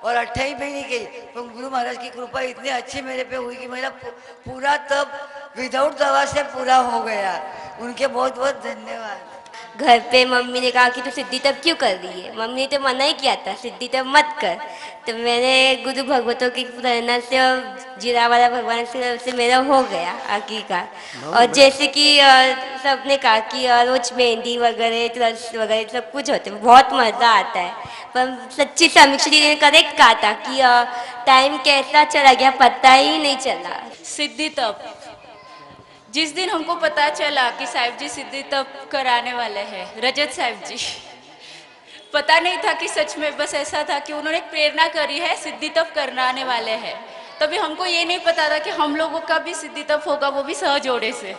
M: और 28 महीने की। तो गुरु महाराज की कृपा इतनी अच्छी मेरे पे हुई कि मेरा पूरा तब विदाउट दवा से पूरा हो गया। उनके बहुत बहुत धन्यवाद।
N: घर पे मम्मी ने कहा कि तू सिद्धि तप क्यों कर रही है, मम्मी ने तो मना ही किया था सिद्धि तप मत कर। तो मैंने गुरु भगवतों की प्रेरणा से और जीरावाला भगवान से मेरा हो गया हकीकत। और जैसे कि सबने कहा कि रोज मेहंदी वगैरह तुलस वगैरह सब कुछ होते हैं, बहुत मज़ा आता है। पर सच्ची समीक्षा जी ने करेक्ट कहा था कि टाइम कैसा चला गया पता ही नहीं चला।
O: सिद्धि तप जिस दिन हमको पता चला कि साहिब जी सिद्धि तप कराने वाले हैं, रजत साहिब जी, पता नहीं था कि सच में, बस ऐसा था कि उन्होंने प्रेरणा करी है सिद्धि तप कराने वाले हैं। तभी हमको ये नहीं पता था कि हम लोगों का भी सिद्धि तप होगा, वो भी सहजोड़े से।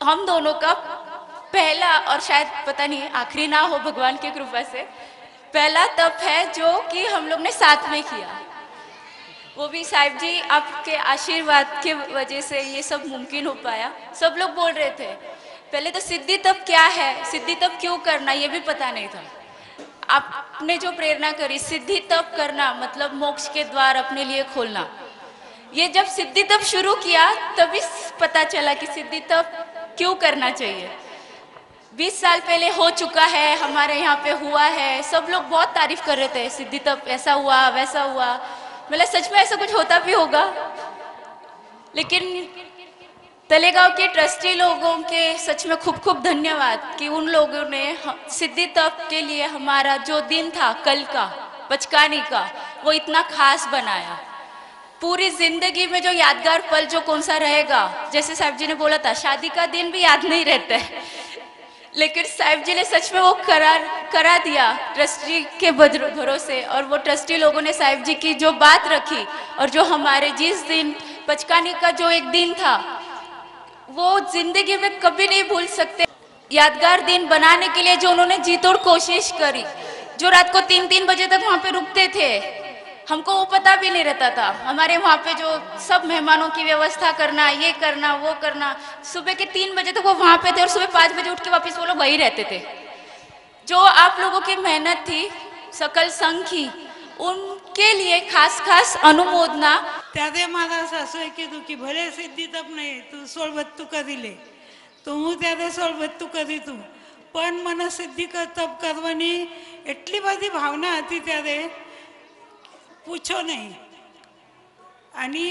O: हम दोनों का पहला और शायद पता नहीं आखिरी ना हो भगवान की कृपा से, पहला तप है जो कि हम लोग ने साथ में किया। वो भी साहिब जी आपके आशीर्वाद के वजह से ये सब मुमकिन हो पाया। सब लोग बोल रहे थे पहले तो सिद्धि तप क्या है, सिद्धि तप क्यों करना, ये भी पता नहीं था। आपने जो प्रेरणा करी, सिद्धि तप करना मतलब मोक्ष के द्वार अपने लिए खोलना। ये जब सिद्धि तप शुरू किया तभी पता चला कि सिद्धि तप क्यों करना चाहिए। 20 साल पहले हो चुका है, हमारे यहाँ पे हुआ है, सब लोग बहुत तारीफ कर रहे थे, सिद्धि तप ऐसा हुआ वैसा हुआ। मतलब सच में ऐसा कुछ होता भी होगा, लेकिन तलेगांव के ट्रस्टी लोगों के सच में खूब खूब धन्यवाद कि उन लोगों ने सिद्धि तप के लिए हमारा जो दिन था कल का पचकानी का, वो इतना खास बनाया। पूरी जिंदगी में जो यादगार पल जो कौन सा रहेगा, जैसे साहिब जी ने बोला था शादी का दिन भी याद नहीं रहता है, लेकिन साहिब जी ने सच में वो करा दिया ट्रस्टी के भरोसे। और वो ट्रस्टी लोगों ने साहिब जी की जो बात रखी और जो हमारे जिस दिन पचकानी का जो एक दिन था वो जिंदगी में कभी नहीं भूल सकते। यादगार दिन बनाने के लिए जो उन्होंने जी तोड़ कोशिश करी, जो रात को 3-3 बजे तक वहाँ पे रुकते थे, हमको वो पता भी नहीं रहता था। हमारे वहाँ पे जो सब मेहमानों की व्यवस्था करना, ये करना वो करना, सुबह के 3 बजे तक वो वहाँ पे थे और सुबह 5 बजे उठ के वापस वो लोग वहीं रहते थे। जो आप लोगों की मेहनत थी सकल संघ की, उनके लिए खास अनुमोदना।
P: त्यादे मारा सासुए कीधु कि भले सिद्धि तप नहीं तू 16 बत्तू कर ले, તો હું ત્યારે સોળબત્તું કરી હતું. પણ મને સિદ્ધિ તપ કરવાની એટલી બધી ભાવના હતી ત્યારે પૂછો નહીં. અને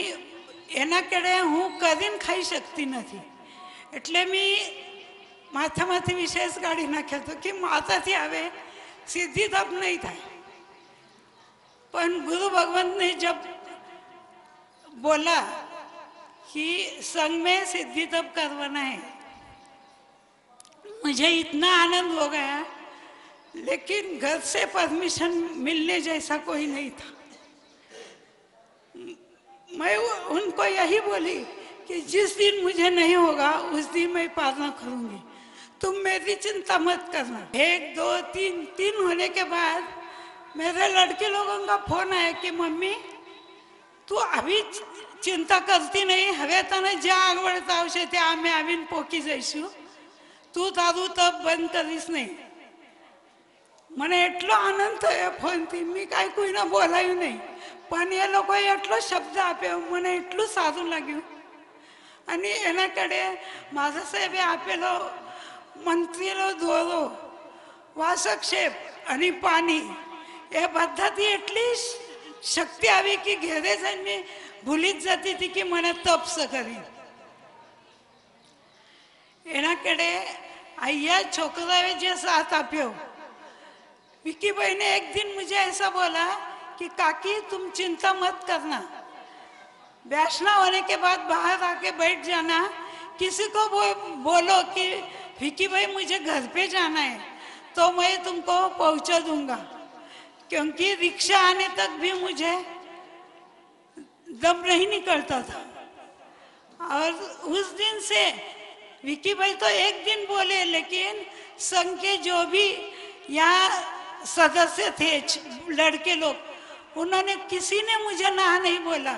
P: એના કડે હું કરીને ખાઈ શકતી નથી. એટલે મેં માથામાંથી વિશેષ કાઢી નાખ્યો હતો કે માતાથી આવે સિદ્ધિ તપ નહીં થાય. પણ गुरु भगवंत ने जब बोला कि संग में सिद्धि तप करवाना है, मुझे इतना आनंद हो गया. लेकिन घर से परमिशन मिलने जैसा कोई नहीं था. मैं उनको यही बोली कि जिस दिन मुझे नहीं होगा उस दिन मैं प्रार्थना करूंगी, तुम मेरी चिंता मत करना. 1 2 3 होने के बाद मेरे लड़के लोगों का फोन आया कि मम्मी तू अभी चिंता करती नहीं, હવે તને જ્યાં આગવડતા આવશે ત્યાં અમે આવીને પોકી જઈશું, તું તારું તપ બંધ કરીશ નહીં. મને એટલો આનંદ થયો ફોનથી, મેં કાંઈ કોઈને બોલાયું નહીં. પણ એ લોકોએ એટલો શબ્દ આપ્યો, મને એટલું સારું લાગ્યું. અને એના કડે મારા સાહેબે આપેલો મંત્રીનો દોરો, વાસક્ષેપ અને પાણી, એ બધાથી એટલી શક્તિ આવી કે ઘેરે જઈને ભૂલી જ જતી હતી કે મને તપસ કરી. એના કડે અહીંયા છોકરાએ જે સાથ આપ્યો, विक्की भाई ने एक दिन मुझे ऐसा बोला कि काकी तुम चिंता मत करना, वैष्णव होने के बाद बाहर आके बैठ जाना, किसी को बोलो कि विक्की भाई मुझे घर पे जाना है तो मैं तुमको पहुंचा दूंगा. क्योंकि रिक्शा आने तक भी मुझे दम नहीं निकलता था. और उस दिन से विक्की भाई तो एक दिन बोले, लेकिन संघ के जो भी यहाँ सदस्य थे लड़के लोग, उन्होंने किसी ने मुझे ना नहीं बोला.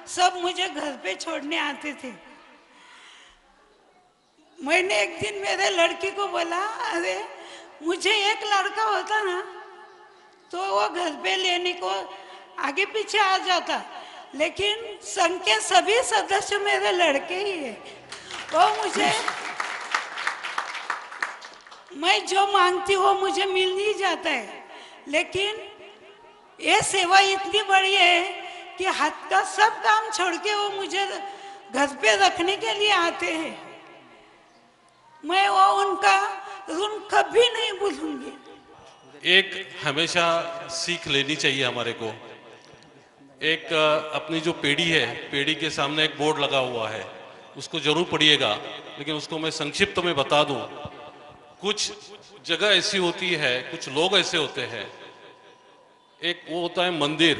P: सब मुझे घर पे छोड़ने आते थे. मैंने एक दिन मेरे लड़की को बोला, अरे मुझे एक लड़का होता ना तो वो घर पे लेने को आगे पीछे आ जाता, लेकिन संघ के सभी सदस्य मेरे लड़के ही है. वो मुझे, मैं जो मांगती हूँ मुझे मिल ही जाता है. लेकिन ये सेवा इतनी बड़ी है कि हाथ का सब काम छोड़ के वो मुझे घर पे रखने के लिए आते हैं. मैं वो उनका ऋण कभी नहीं भूलूंगी.
Q: एक हमेशा सीख लेनी चाहिए हमारे को. एक अपनी जो पीढ़ी है, पीढ़ी के सामने एक बोर्ड लगा हुआ है, उसको जरूर पढ़िएगा. लेकिन उसको मैं संक्षिप्त में बता दूं. कुछ जगह ऐसी होती है, कुछ लोग ऐसे होते हैं, एक वो होता है मंदिर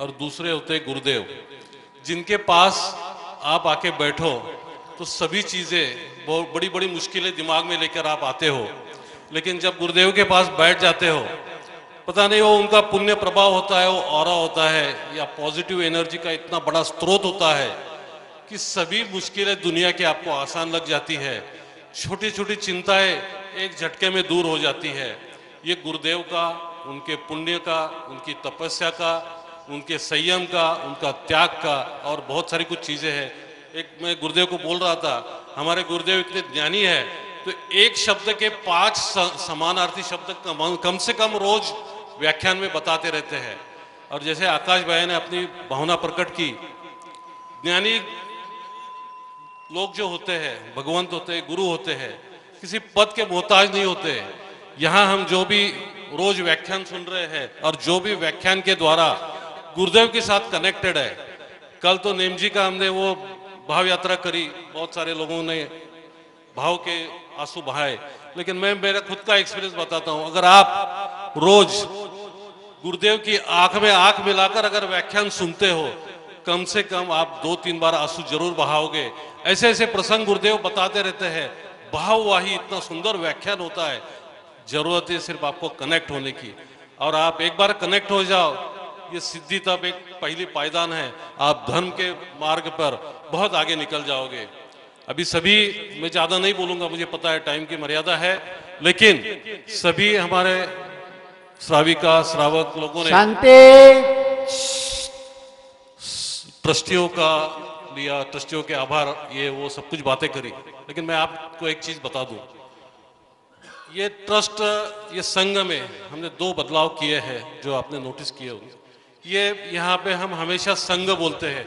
Q: और दूसरे होते हैं गुरुदेव, जिनके पास आप आके बैठो तो सभी चीज़ें, बहुत बड़ी बड़ी मुश्किलें दिमाग में लेकर आप आते हो. लेकिन जब गुरुदेव के पास बैठ जाते हो, पता नहीं वो उनका पुण्य प्रभाव होता है, वो ऑरा होता है, या पॉजिटिव एनर्जी का इतना बड़ा स्रोत होता है कि सभी मुश्किलें दुनिया की आपको आसान लग जाती है. छोटी छोटी चिंताएं एक झटके में दूर हो जाती है. ये गुरुदेव का, उनके पुण्य का, उनकी तपस्या का, उनके संयम का, उनका त्याग का, और बहुत सारी कुछ चीज़ें हैं. एक मैं गुरुदेव को बोल रहा था, हमारे गुरुदेव इतने ज्ञानी है तो एक शब्द के 5 समानार्थी शब्द कम से कम रोज व्याख्यान में बताते रहते हैं. और जैसे आकाश भाई ने अपनी भावना प्रकट की, ज्ञानी लोग जो होते हैं, भगवंत होते हैं, गुरु होते हैं, किसी पद के मोहताज नहीं होते. यहाँ हम जो भी रोज व्याख्यान सुन रहे हैं और जो भी व्याख्यान के द्वारा गुरुदेव के साथ कनेक्टेड है. कल तो नेम जी का हमने वो भाव यात्रा करी, बहुत सारे लोगों ने भाव के आंसू बहाए. लेकिन मैं मेरा खुद का एक्सपीरियंस बताता हूँ. अगर आप रोज गुरुदेव की आंख में आंख मिलाकर अगर व्याख्यान सुनते हो, कम से कम आप 2-3 बार आंसू जरूर बहाओगे. ऐसे ऐसे प्रसंग गुरुदेव बताते रहते हैं. भाववाही इतना सुंदर व्याख्यान होता है. जरूरत है सिर्फ आपको कनेक्ट होने की, और आप एक बार कनेक्ट हो जाओ, ये सिद्धि तब एक पहली पायदान है. आप धर्म के मार्ग पर बहुत आगे निकल जाओगे. अभी सभी, मैं ज्यादा नहीं बोलूंगा, मुझे पता है टाइम की मर्यादा है, लेकिन सभी हमारे श्राविका श्रावक लोगों ने,
B: शांति,
Q: ट्रस्टियों का, लिया, ट्रस्टियों के आभार, ये वो सब कुछ बातें करी, लेकिन मैं आपको एक चीज़ बता दूं, ये ट्रस्ट, ये संघ में हमने 2 बदलाव किए हैं जो आपने नोटिस किए होंगे। ये यहाँ पे हम हमेशा संघ बोलते हैं,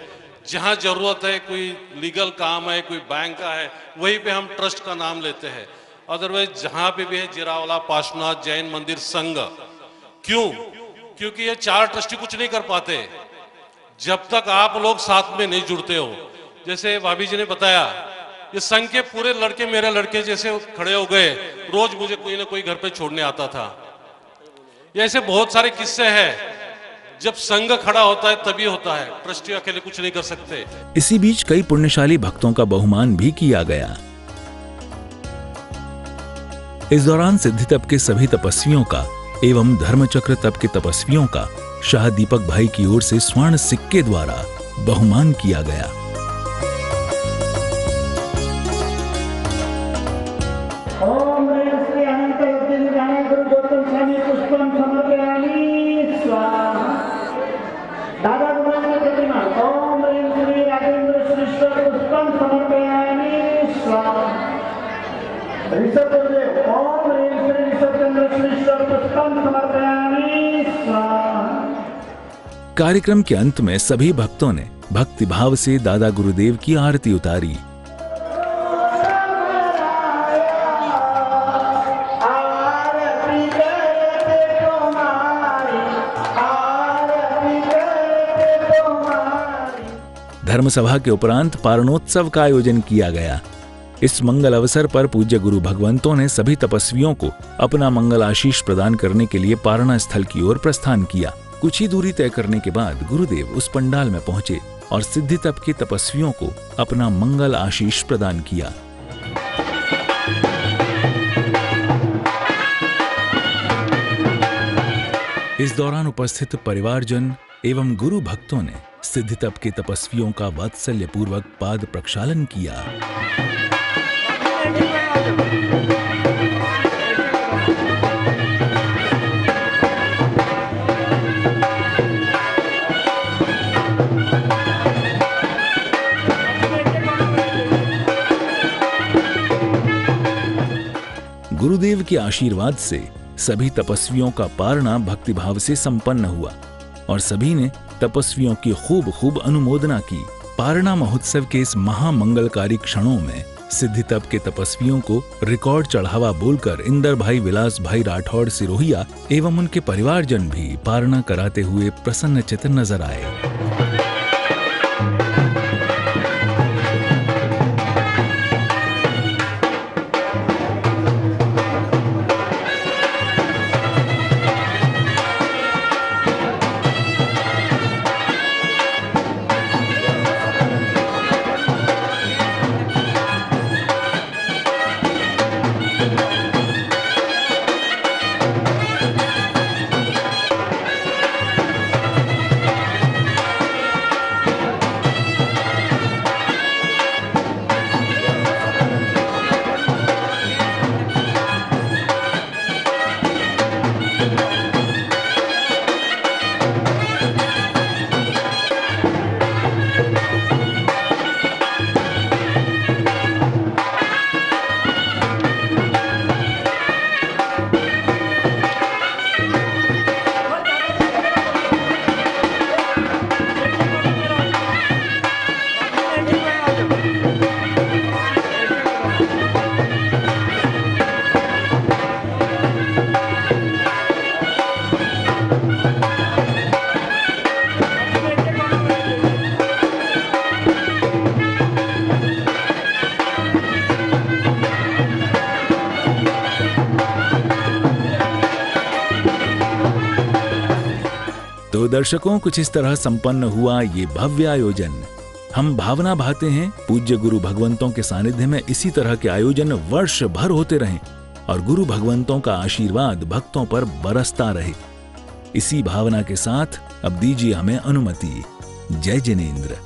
Q: जहाँ जरूरत है, कोई लीगल काम है, कोई बैंक का है, वहीं पे हम ट्रस्ट का नाम लेते हैं। अदरवाइज जहाँ पे भी है जिरावाला पार्श्वनाथ जैन मंदिर संघ। क्यों? क्योंकि ये 4 ट्रस्टी कुछ नहीं कर पाते जब तक आप लोग साथ में नहीं जुड़ते हो। जैसे भाभी जी ने बताया, ये संघ के पूरे लड़के मेरे लड़के जैसे खड़े हो गए, रोज मुझे कोई ना कोई घर पे छोड़ने आता था। ये ऐसे बहुत सारे किस्से हैं। जब संघ खड़ा होता है तभी होता है, ट्रस्टी अकेले कुछ नहीं कर सकते।
A: इसी बीच कई पुण्यशाली भक्तों का बहुमान भी किया गया। इस दौरान सिद्धि तप के सभी तपस्वियों का एवं धर्मचक्र तप के तपस्वियों का शाह दीपक भाई की ओर से स्वर्ण सिक्के द्वारा बहुमान किया गया।
R: ओम ह्रीं श्री अनंत योगिनी गुरु गौतम स्वामी पुष्पम समर्पयामि स्वाहा। दादा गुरुनाथ प्रतिमा ओम ह्रीं श्री राजेंद्र श्रीश्वर पुष्पम समर्पयामि स्वाहा। ऋषभ गुरुदेव ओम ह्रीं श्री ऋषभचंद्र श्रीश्वर पुष्पम समर्पयामि स्वाहा।
A: कार्यक्रम के अंत में सभी भक्तों ने भक्ति भाव से दादा गुरुदेव की आरती उतारी। धर्मसभा के उपरांत पारणोत्सव का आयोजन किया गया। इस मंगल अवसर पर पूज्य गुरु भगवंतों ने सभी तपस्वियों को अपना मंगल आशीष प्रदान करने के लिए पारणा स्थल की ओर प्रस्थान किया। कुछ ही दूरी तय करने के बाद गुरुदेव उस पंडाल में पहुंचे और सिद्धि तप के तपस्वियों को अपना मंगल आशीष प्रदान किया। इस दौरान उपस्थित परिवारजन एवं गुरु भक्तों ने सिद्धि तप के तपस्वियों का वात्सल्य पूर्वक पाद प्रक्षालन किया। गुरुदेव के आशीर्वाद से सभी तपस्वियों का पारणा भक्तिभाव से संपन्न हुआ और सभी ने तपस्वियों की खूब खूब अनुमोदना की। पारणा महोत्सव के इस महामंगलकारी क्षणों में सिद्धि तप के तपस्वियों को रिकॉर्ड चढ़ावा बोलकर इंदर भाई विलास भाई राठौड़ सिरोहिया एवं उनके परिवारजन भी पारणा कराते हुए प्रसन्नचित्त नजर आए। तो दर्शकों, कुछ इस तरह संपन्न हुआ ये भव्य आयोजन। हम भावना भाते हैं पूज्य गुरु भगवंतों के सानिध्य में इसी तरह के आयोजन वर्ष भर होते रहें और गुरु भगवंतों का आशीर्वाद भक्तों पर बरसता रहे। इसी भावना के साथ अब दीजिए हमें अनुमति। जय जिनेंद्र।